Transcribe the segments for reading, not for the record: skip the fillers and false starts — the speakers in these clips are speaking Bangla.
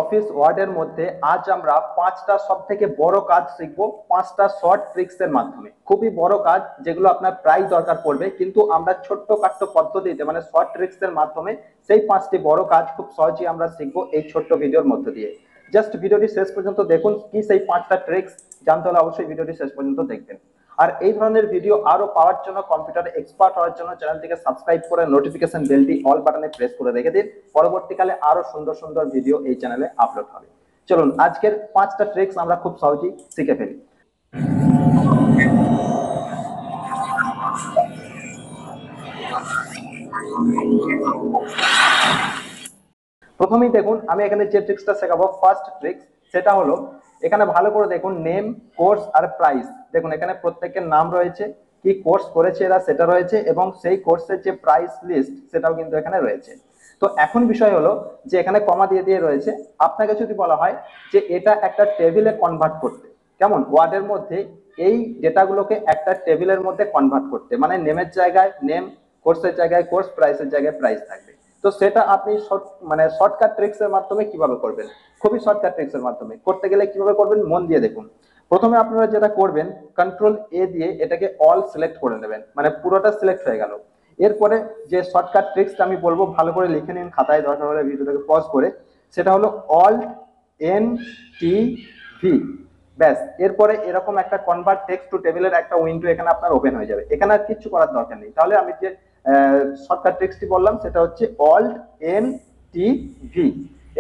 অফিস ওয়ার্ডের মধ্যে আজ আমরা পাঁচটা সব থেকে বড় কাজ শিখবো, পাঁচটা শর্ট ট্রিক্স এর মাধ্যমে। খুবই বড় কাজ, যেগুলো আপনার প্রায় দরকার পড়বে, কিন্তু আমরা ছোট্ট কাট্ট পদ্ধতিতে মানে শর্ট ট্রিক্স এর মাধ্যমে সেই পাঁচটি বড় কাজ খুব সহজেই আমরা শিখবো এই ছোট্ট ভিডিওর মধ্য দিয়ে। জাস্ট ভিডিওটি শেষ পর্যন্ত দেখুন, কি সেই পাঁচটা ট্রিক্স জানতে হলে অবশ্যই ভিডিওটি শেষ পর্যন্ত দেখবেন। আর এই ধরনের ভিডিও আরো পাওয়ার জন্য, কম্পিউটার এক্সপার্ট হওয়ার জন্য চ্যানেলটিকে সাবস্ক্রাইব করে নোটিফিকেশন বেলটি অল বাটনে প্রেস করে রেখে দিন। পরবর্তীকালে আরো সুন্দর সুন্দর ভিডিও এই চ্যানেলে আপলোড হবে। চলুন আজকের পাঁচটা ট্রিক্স আমরা খুব সহজেই শিখে ফেলি। প্রথমেই দেখুন, আমি এখানে যে ট্রিক্সটা শেখাবো, ফার্স্ট ট্রিক্স, সেটা হলো এখানে ভালো করে দেখুন, নেম, কোর্স আর প্রাইস। দেখুন এখানে প্রত্যেকের নাম রয়েছে, কি কোর্স করেছে এরা সেটা রয়েছে, এবং সেই কোর্সের যে প্রাইস লিস্ট সেটাও কিন্তু এখানে রয়েছে। তো এখন বিষয় হলো যে এখানে কমা দিয়ে দিয়ে রয়েছে। আপনাকে যদি বলা হয় যে এটা একটা টেবিলে কনভার্ট করতে, কেমন ওয়ার্ডের মধ্যে এই ডেটাগুলোকে একটা টেবিলের মধ্যে কনভার্ট করতে, মানে নেমের জায়গায় নেম, কোর্সের জায়গায় কোর্স, প্রাইসের জায়গায় প্রাইস থাকবে। তো সেটা আপনি শর্টকাট ট্রিক্স এর মাধ্যমে কিভাবে করবেন? খুবই শর্টকাট ট্রিক্স এর মাধ্যমে করতে গেলে কিভাবে করবেন মন দিয়ে দেখুন। প্রথমে আপনারা যেটা করবেন, কন্ট্রোল এ দিয়ে এটাকে অল সিলেক্ট করে নেবেন, মানে পুরোটা সিলেক্ট হয়ে গেল। এরপরে যে শর্টকাট ট্রিক্সটা আমি বলবো, ভালো করে লিখে নিন খাতায়, দরকার হলে ভিডিওটাকে পজ করে। সেটা হলো অল্ট এন টি ভি। ব্যাস, এরপরে এরকম একটা কনভার্ট টেক্সট টু টেবিলের একটা উইন্ডো এখানে আপনার ওপেন হয়ে যাবে। এখানে আর কিছু করার দরকার নেই। তাহলে আমি যে শর্টকাট ট্রিক্সটি বললাম সেটা হচ্ছে অল্ট এন টি ভি।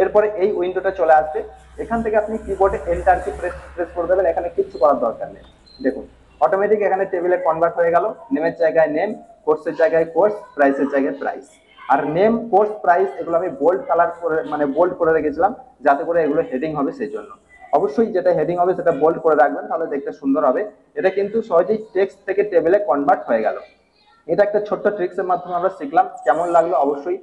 এরপরে এই উইন্ডোটা চলে আসবে। এখান থেকে আপনি কিবোর্ডে এন্টার কি প্রেস করে দেবেন। এখানে কিছু করার দরকার নেই। দেখুন অটোমেটিক এখানে টেবিলে কনভার্ট হয়ে গেল। নেমের জায়গায় নেম, কোর্সের জায়গায় কোর্স, প্রাইসের জায়গায় প্রাইস। আর নেম, কোর্স, প্রাইস এগুলো আমি বোল্ড কালার করে মানে বোল্ড করে রেখেছিলাম, যাতে করে এগুলো হেডিং হবে সেই জন্য। অবশ্যই যেটা হেডিং হবে সেটা বোল্ড করে রাখবেন, তাহলে দেখতে সুন্দর হবে। এটা কিন্তু সহজেই টেক্সট থেকে টেবিলে কনভার্ট হয়ে গেল। এটা একটা ছোট্ট ট্রিক্স এর মাধ্যমে আমরা শিখলাম। কেমন লাগলো অবশ্যই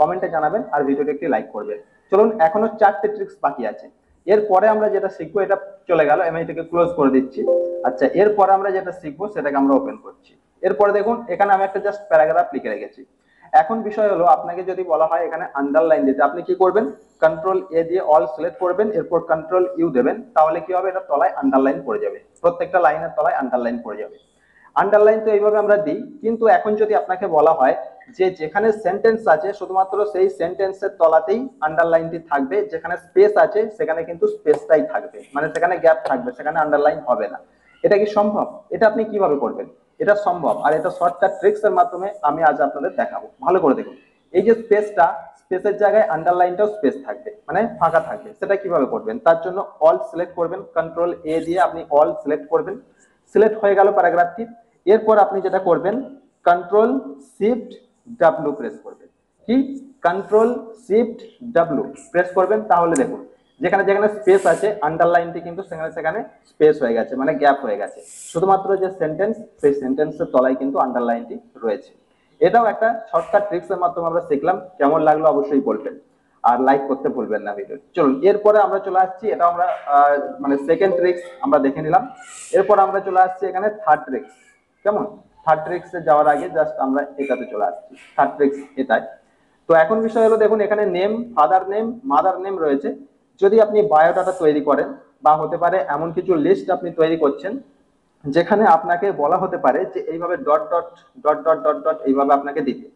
কমেন্টে জানাবেন, আর ভিডিওটি একটি লাইক করবেন। চলুন, এখনো চারটে ট্রিক্স বাকি আছে। এরপরে আমরা যেটা শিখবো, এটা চলে গেল, আমি এটাকে ক্লোজ করে দিচ্ছি। আচ্ছা, এরপরে আমরা যেটা শিখবো সেটাকে আমরা ওপেন করছি। এরপরে দেখুন এখানে আমি একটা জাস্ট প্যারাগ্রাফ লিখে রেখেছি। এখন বিষয় হলো, আপনাকে যদি বলা হয় এখানে আন্ডারলাইন দিতে, আপনি কি করবেন? কন্ট্রোল এ দিয়ে অল সিলেক্ট করবেন, এরপর কন্ট্রোল ইউ দেবেন। তাহলে কি হবে, এটা তলায় আন্ডারলাইন পড়ে যাবে, প্রত্যেকটা লাইনের তলায় আন্ডারলাইন পড়ে যাবে। আন্ডারলাইন তো এইভাবে আমরা দিই, কিন্তু এখন যদি আপনাকে বলা হয় যে যেখানে সেন্টেন্স আছে শুধুমাত্র সেই সেন্টেন্সের তলাতেই আন্ডারলাইনটি থাকবে, যেখানে স্পেস আছে সেখানে কিন্তু স্পেসটাই থাকবে, মানে সেখানে গ্যাপ থাকবে, সেখানে আন্ডারলাইন হবে না। এটা কি সম্ভব? এটা আপনি কিভাবে করবেন? এটা সম্ভব, আর এটা শর্টকাট ট্রিক্স এর মাধ্যমে আমি আজ আপনাদের দেখাবো। ভালো করে দেখুন, এই যে স্পেসটা, স্পেসের জায়গায় আন্ডারলাইনটাও স্পেস থাকবে, মানে ফাঁকা থাকবে। সেটা কিভাবে করবেন? তার জন্য অল সিলেক্ট করবেন, কন্ট্রোল এ দিয়ে আপনি অল সিলেক্ট করবেন। সিলেক্ট হয়ে গেল প্যারাগ্রাফটি। এরপর আপনি যেটা করবেন, কন্ট্রোল শিফট ডাব্লিউ প্রেস করবেন। কি? কন্ট্রোল শিফট ডাব্লিউ প্রেস করবেন। তাহলে দেখুন যেখানে যেখানে স্পেস আছে আন্ডারলাইনটি কিন্তু সেখানে সেখানে স্পেস হয়ে গেছে, মানে গ্যাপ হয়ে গেছে। শুধুমাত্র যে সেন্টেন্স, সেই সেন্টেন্সের তলায় কিন্তু আন্ডারলাইনটি রয়েছে। এটাও একটা শর্টকাট ট্রিক্স এর মাধ্যমে আমরা শিখলাম। কেমন লাগলো অবশ্যই বলবেন, আর লাইক করতে ভুলবেন না ভিডিও। চলুন এরপরে আমরা চলে আসছি, এটা আমরা মানে সেকেন্ড ট্রিক্স আমরা দেখে নিলাম। এরপর আমরা চলে আসছি এখানে থার্ড ট্রিক্স। কেমন? থার্ড ট্রিক্সে যাওয়ার আগে জাস্ট আমরা এটাতে চলে আসছি। থার্ড ট্রিক্স এটাই। তো এখন বিষয় হলো, দেখুন এখানে name, father name, mother name রয়েছে। যদি আপনি বায়োডাটা তৈরি করেন, বা হতে পারে এমন কিছু লিস্ট আপনি তৈরি করছেন যেখানে আপনাকে বলা হতে পারে যে এইভাবে dot dot dot dot dot dot এইভাবে আপনাকে দিতে।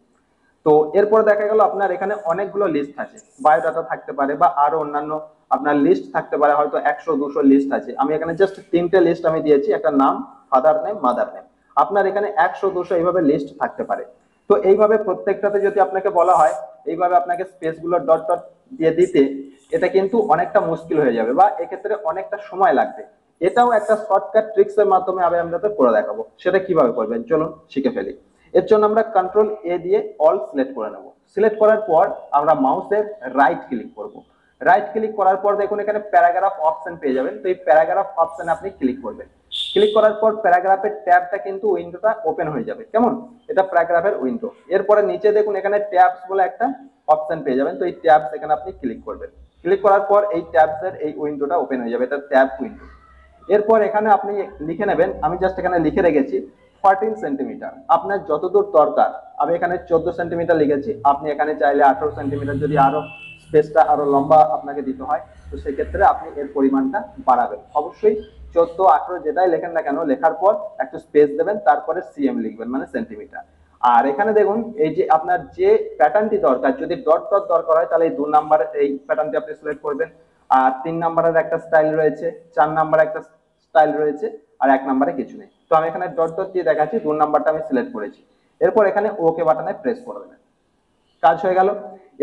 তো এরপর দেখা গেল আপনার এখানে অনেকগুলো লিস্ট আছে, বায়োডাটা থাকতে পারে বা আরো অন্যান্য আপনার লিস্ট থাকতে পারে, হয়তো 100-200 লিস্ট আছে। আমি এখানে জাস্ট তিনটে লিস্ট আমি দিয়েছি, একটা নাম, ফাদার নেম, মাদার নেম। আপনার এখানে 100-200 এইভাবে লিস্ট থাকতে পারে। তো এইভাবে প্রত্যেকটাতে যদি আপনাকে বলা হয় এইভাবে আপনাকে স্পেস গুলো ডট ডট দিয়ে দিতে, এটা কিন্তু অনেকটা মুশকিল হয়ে যাবে, বা এক্ষেত্রে অনেকটা সময় লাগবে। এটাও একটা শর্টকাট ট্রিক্স এর মাধ্যমে আমি আপনাদের করে দেখাবো। সেটা কিভাবে করবেন চলুন শিখে ফেলি। এর জন্য আমরা কন্ট্রোল এ দিয়ে অল সিলেক্ট করে নেব। সিলেক্ট করার পর আমরা মাউসের রাইট ক্লিক করব। রাইট ক্লিক করার পর দেখুন এখানে প্যারাগ্রাফ অপশন পেয়ে যাবেন। তো এই প্যারাগ্রাফ অপশনে আপনি ক্লিক করবেন। ক্লিক করার পর প্যারাগ্রাফের ট্যাবটা কিন্তু উইন্ডোটা ওপেন হয়ে যাবে। কেমন? এটা প্যারাগ্রাফের উইন্ডো। এরপরে নিচে দেখুন এখানে ট্যাবস বলে একটা অপশন পেয়ে যাবেন। তো এই ট্যাবস এখানে আপনি ক্লিক করবেন। ক্লিক করার পর এই ট্যাবস এর এই উইন্ডোটা ওপেন হয়ে যাবে, এটা ট্যাব উইন্ডো। এরপর এখানে আপনি লিখে নেবেন, আমি জাস্ট এখানে লিখে রেখেছি 14 সেন্টিমিটার। আপনার যতদূর দরকার, আমি এখানে 14 সেন্টিমিটার লিখেছি, আপনি এখানে চাইলে 18 সেন্টিমিটার যদি আরো স্পেসটা আরো লম্বা আপনাকে দিতে হয়, তো সেক্ষেত্রে আপনি এর পরিমাণটা বাড়াবেন। অবশ্যই 14, 18 যেটাই লেখেন না কেন, লেখার পর একটু স্পেস দেবেন, তারপরে সিএম লিখবেন, মানে সেন্টিমিটার। আর এখানে দেখুন এই যে আপনার যে প্যাটার্নটি দরকার, যদি ডট ডট দরকার হয় তাহলে এই 2 নাম্বারের এই প্যাটার্নটি আপনি সিলেক্ট করবেন। আর 3 নাম্বারের একটা স্টাইল রয়েছে, 4 নাম্বারে একটা স্টাইল রয়েছে, আর 1 নাম্বারে কিছু নেই। তো আমি এখানে ডট ডট দিয়ে দেখাচ্ছি, 2 নাম্বারটা আমি সিলেক্ট করেছি। এরপর এখানে ওকে বাটনে প্রেস করে দেবেন, কাজ হয়ে গেল।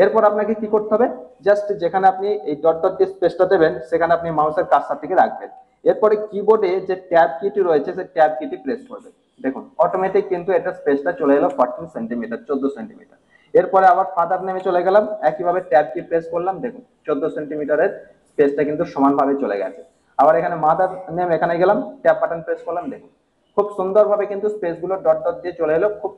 এরপর আপনাকে কি করতে হবে, জাস্ট যেখানে আপনি এই ডট ডট দিয়ে স্পেসটা দেবেন সেখানে আপনি মাউসের কার্সারটিকে রাখবেন। এরপরে কিবোর্ডে যে ট্যাব কিটি রয়েছে সেই ট্যাব কিটি প্রেস করবেন। দেখুন অটোমেটিক কিন্তু এটা স্পেসটা চলে এলো 14 সেন্টিমিটার, 14 সেন্টিমিটার। এরপরে আবার ফাদার নেমে চলে গেলাম, একইভাবে ট্যাব কি প্রেস করলাম, দেখুন 14 সেন্টিমিটারের স্পেসটা কিন্তু সমানভাবে চলে গেছে। আবার এখানে মাদার নেম, এখানে গেলাম, ট্যাব বাটন প্রেস করলাম, দেখুন খুব সুন্দরভাবে কিন্তু স্পেস গুলো ডট ডট দিয়ে চলে এলো, খুব